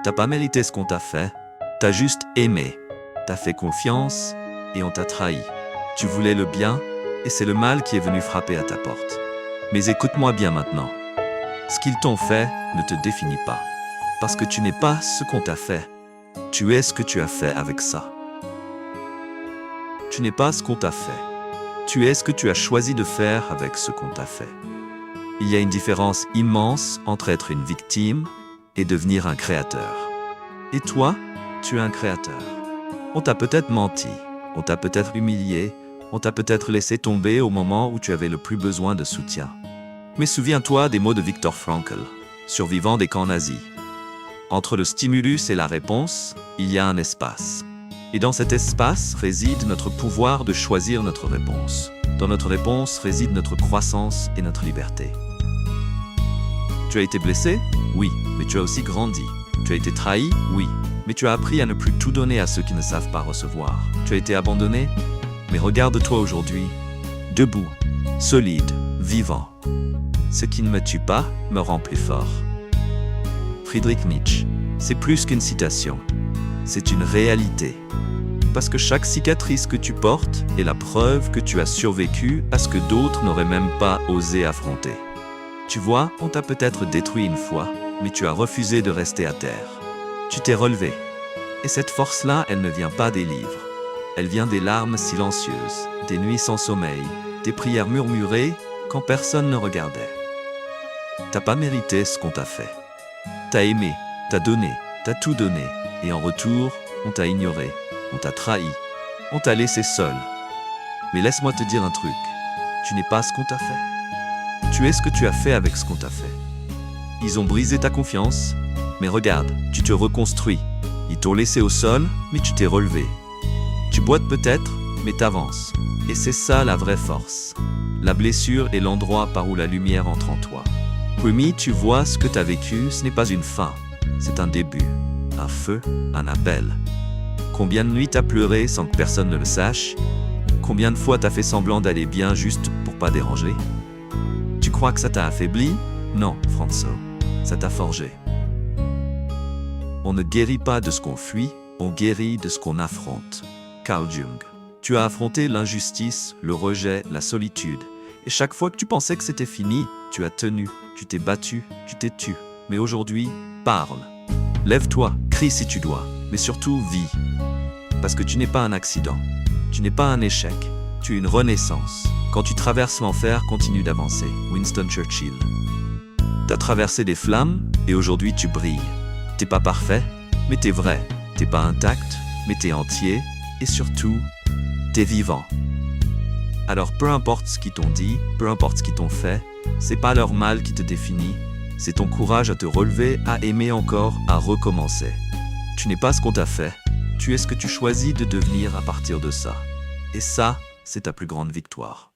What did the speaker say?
T'as pas mérité ce qu'on t'a fait. T'as juste aimé. T'as fait confiance et on t'a trahi. Tu voulais le bien et c'est le mal qui est venu frapper à ta porte. Mais écoute-moi bien maintenant. Ce qu'ils t'ont fait ne te définit pas. Parce que tu n'es pas ce qu'on t'a fait. Tu es ce que tu as fait avec ça. Tu n'es pas ce qu'on t'a fait. Tu es ce que tu as choisi de faire avec ce qu'on t'a fait. Il y a une différence immense entre être une victime et devenir un créateur. Et toi, tu es un créateur. On t'a peut-être menti, on t'a peut-être humilié, on t'a peut-être laissé tomber au moment où tu avais le plus besoin de soutien. Mais souviens-toi des mots de Viktor Frankl, survivant des camps nazis. Entre le stimulus et la réponse, il y a un espace. Et dans cet espace réside notre pouvoir de choisir notre réponse. Dans notre réponse réside notre croissance et notre liberté. Tu as été blessé? Oui, mais tu as aussi grandi. Tu as été trahi? Oui, mais tu as appris à ne plus tout donner à ceux qui ne savent pas recevoir. Tu as été abandonné? Mais regarde-toi aujourd'hui, debout, solide, vivant. Ce qui ne me tue pas me rend plus fort. Friedrich Nietzsche, c'est plus qu'une citation, c'est une réalité. Parce que chaque cicatrice que tu portes est la preuve que tu as survécu à ce que d'autres n'auraient même pas osé affronter. Tu vois, on t'a peut-être détruit une fois, mais tu as refusé de rester à terre. Tu t'es relevé. Et cette force-là, elle ne vient pas des livres. Elle vient des larmes silencieuses, des nuits sans sommeil, des prières murmurées quand personne ne regardait. T'as pas mérité ce qu'on t'a fait. T'as aimé, t'as donné, t'as tout donné, et en retour, on t'a ignoré, on t'a trahi, on t'a laissé seul. Mais laisse-moi te dire un truc, tu n'es pas ce qu'on t'a fait. Tu es ce que tu as fait avec ce qu'on t'a fait. Ils ont brisé ta confiance, mais regarde, tu te reconstruis. Ils t'ont laissé au sol, mais tu t'es relevé. Tu boites peut-être, mais t'avances. Et c'est ça la vraie force. La blessure est l'endroit par où la lumière entre en toi. Rumi, tu vois, ce que tu as vécu, ce n'est pas une fin. C'est un début, un feu, un appel. Combien de nuits t'as pleuré sans que personne ne le sache? Combien de fois t'as fait semblant d'aller bien juste pour pas déranger? Tu crois que ça t'a affaibli? Non, Franzo, ça t'a forgé. On ne guérit pas de ce qu'on fuit, on guérit de ce qu'on affronte. Carl Jung. Tu as affronté l'injustice, le rejet, la solitude. Et chaque fois que tu pensais que c'était fini, tu as tenu, tu t'es battu, tu t'es tu. Mais aujourd'hui, parle. Lève-toi, crie si tu dois, mais surtout vis. Parce que tu n'es pas un accident, tu n'es pas un échec, tu es une renaissance. Quand tu traverses l'enfer, continue d'avancer. Winston Churchill. T'as traversé des flammes et aujourd'hui tu brilles. T'es pas parfait, mais t'es vrai. T'es pas intact, mais t'es entier. Et surtout, t'es vivant. Alors peu importe ce qu'ils t'ont dit, peu importe ce qu'ils t'ont fait, c'est pas leur mal qui te définit, c'est ton courage à te relever, à aimer encore, à recommencer. Tu n'es pas ce qu'on t'a fait, tu es ce que tu choisis de devenir à partir de ça. Et ça, c'est ta plus grande victoire.